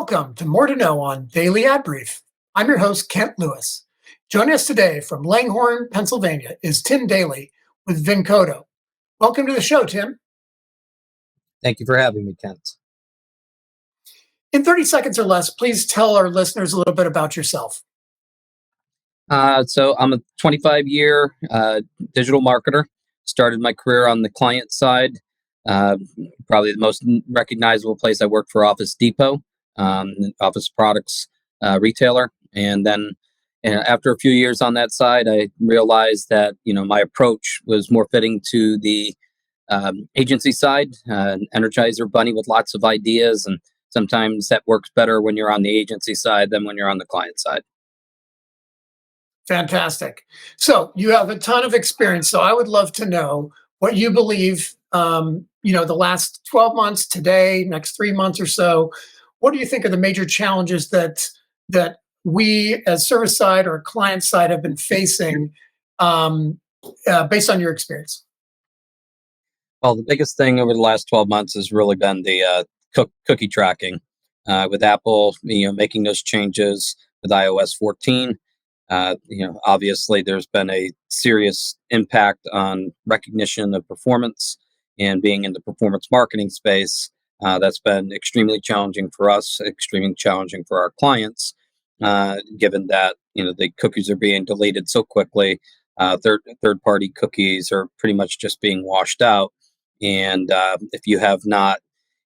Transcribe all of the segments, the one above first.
Welcome to More to Know on Daily Ad Brief. I'm your host, Kent Lewis. Joining us today from Langhorne, Pennsylvania is Tim Daly with Vincodo. Welcome to the show, Tim. Thank you for having me, Kent. In 30 seconds or less, please tell our listeners a little bit about yourself. So I'm a 25-year digital marketer. Started my career on the client side. Uh, Probably the most recognizable place I worked for Office Depot, an office products retailer. And then after a few years on that side, I realized that my approach was more fitting to the agency side, an Energizer bunny with lots of ideas, and sometimes that works better when you're on the agency side than when you're on the client side. Fantastic. So you have a ton of experience. So I would love to know what you believe, the last 12 months, today, next 3 months or so. What do you think are the major challenges that we as service side or client side have been facing based on your experience? Well, the biggest thing over the last 12 months has really been the cookie tracking with Apple, making those changes with iOS 14. Obviously, there's been a serious impact on recognition of performance and being in the performance marketing space. That's been extremely challenging for us, extremely challenging for our clients, given that the cookies are being deleted so quickly. Third party cookies are pretty much just being washed out, and if you have not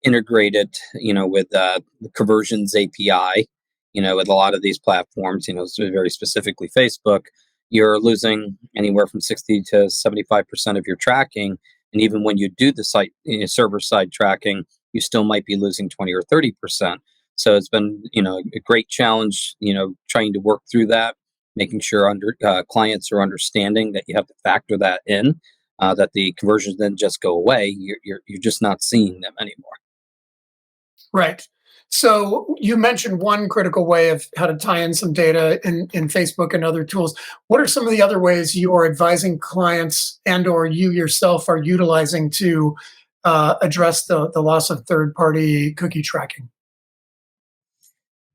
integrated, with the conversions API, with a lot of these platforms, so very specifically Facebook, you're losing anywhere from 60 to 75% of your tracking. And even when you do the site server side tracking, you still might be losing 20 or 30%. So it's been, a great challenge, trying to work through that, making sure clients are understanding that you have to factor that in, that the conversions then just go away. You're just not seeing them anymore. Right. So you mentioned one critical way of how to tie in some data in Facebook and other tools. What are some of the other ways you are advising clients and or you yourself are utilizing to address the loss of third-party cookie tracking?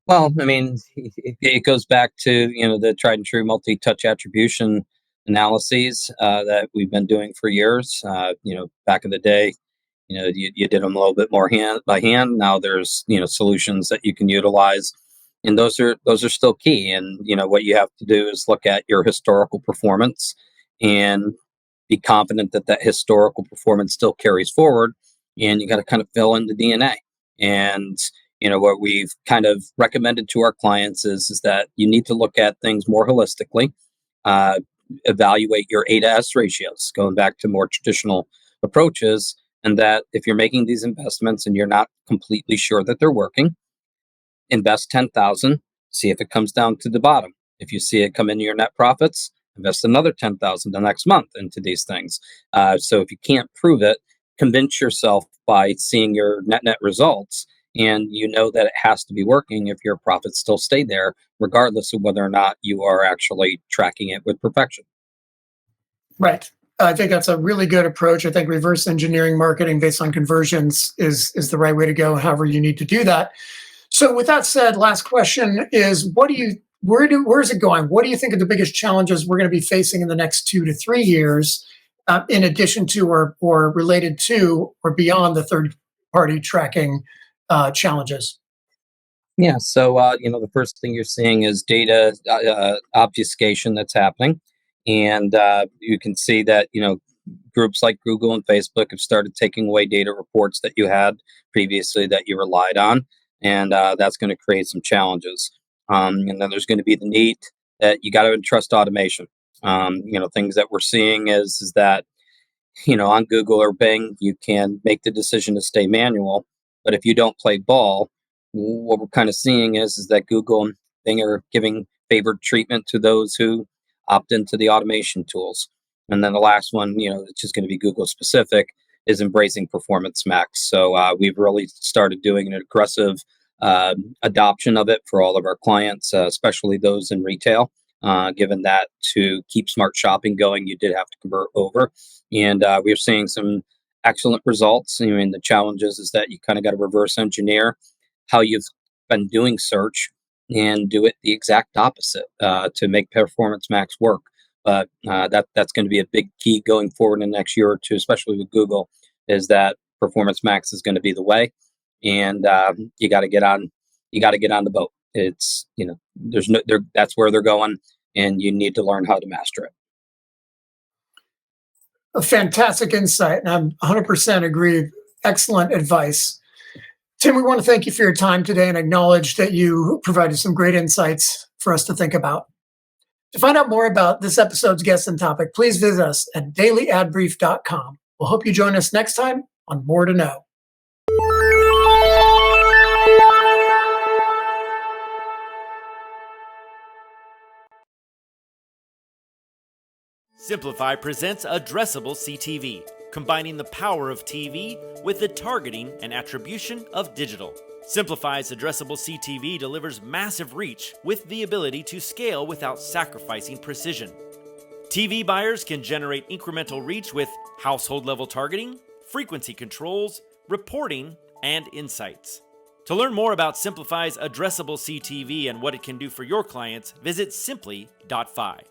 Well, I mean, it goes back to the tried and true multi-touch attribution analyses that we've been doing for years. Back in the day, you did them a little bit more hand by hand. Now there's solutions that you can utilize, and those are still key. And what you have to do is look at your historical performance and be confident that that historical performance still carries forward. And you got to kind of fill in the DNA. And what we've kind of recommended to our clients is that you need to look at things more holistically, uh, evaluate your A to S ratios, going back to more traditional approaches, and that if you're making these investments and you're not completely sure that they're working, invest 10,000, see if it comes down to the bottom. If you see it come into your net profits, invest another 10,000 the next month into these things. So if you can't prove it, convince yourself by seeing your net results, and you know that it has to be working if your profits still stay there, regardless of whether or not you are actually tracking it with perfection. Right. I think that's a really good approach. I think reverse engineering marketing based on conversions is the right way to go, however you need to do that. So with that said, last question is where is it going? What do you think are the biggest challenges we're going to be facing in the next 2 to 3 years, in addition to or related to or beyond the third party tracking challenges? Yeah. So, the first thing you're seeing is data obfuscation that's happening. And you can see that, groups like Google and Facebook have started taking away data reports that you had previously that you relied on. And that's going to create some challenges. And then there's going to be the need that you got to trust automation. Things that we're seeing is that, on Google or Bing, you can make the decision to stay manual. But if you don't play ball, what we're kind of seeing is that Google and Bing are giving favored treatment to those who opt into the automation tools. And then the last one, it's just going to be Google specific, is embracing Performance Max. So we've really started doing an aggressive adoption of it for all of our clients, especially those in retail. Given that to keep smart shopping going, you did have to convert over. And we're seeing some excellent results. I mean, the challenge is that you kind of got to reverse engineer how you've been doing search and do it the exact opposite to make Performance Max work. But that's going to be a big key going forward in the next year or two, especially with Google, is that Performance Max is going to be the way, and you got to get on. You got to get on the boat. It's there's no there. That's where they're going, and you need to learn how to master it. A fantastic insight, and I'm 100% agree. Excellent advice. Tim, we want to thank you for your time today and acknowledge that you provided some great insights for us to think about. To find out more about this episode's guest and topic, please visit us at dailyadbrief.com. We'll hope you join us next time on More to Know. Simplify presents Addressable CTV, combining the power of TV with the targeting and attribution of digital. Simplify's Addressable CTV delivers massive reach with the ability to scale without sacrificing precision. TV buyers can generate incremental reach with household-level targeting, frequency controls, reporting, and insights. To learn more about Simplify's Addressable CTV and what it can do for your clients, visit simply.fi.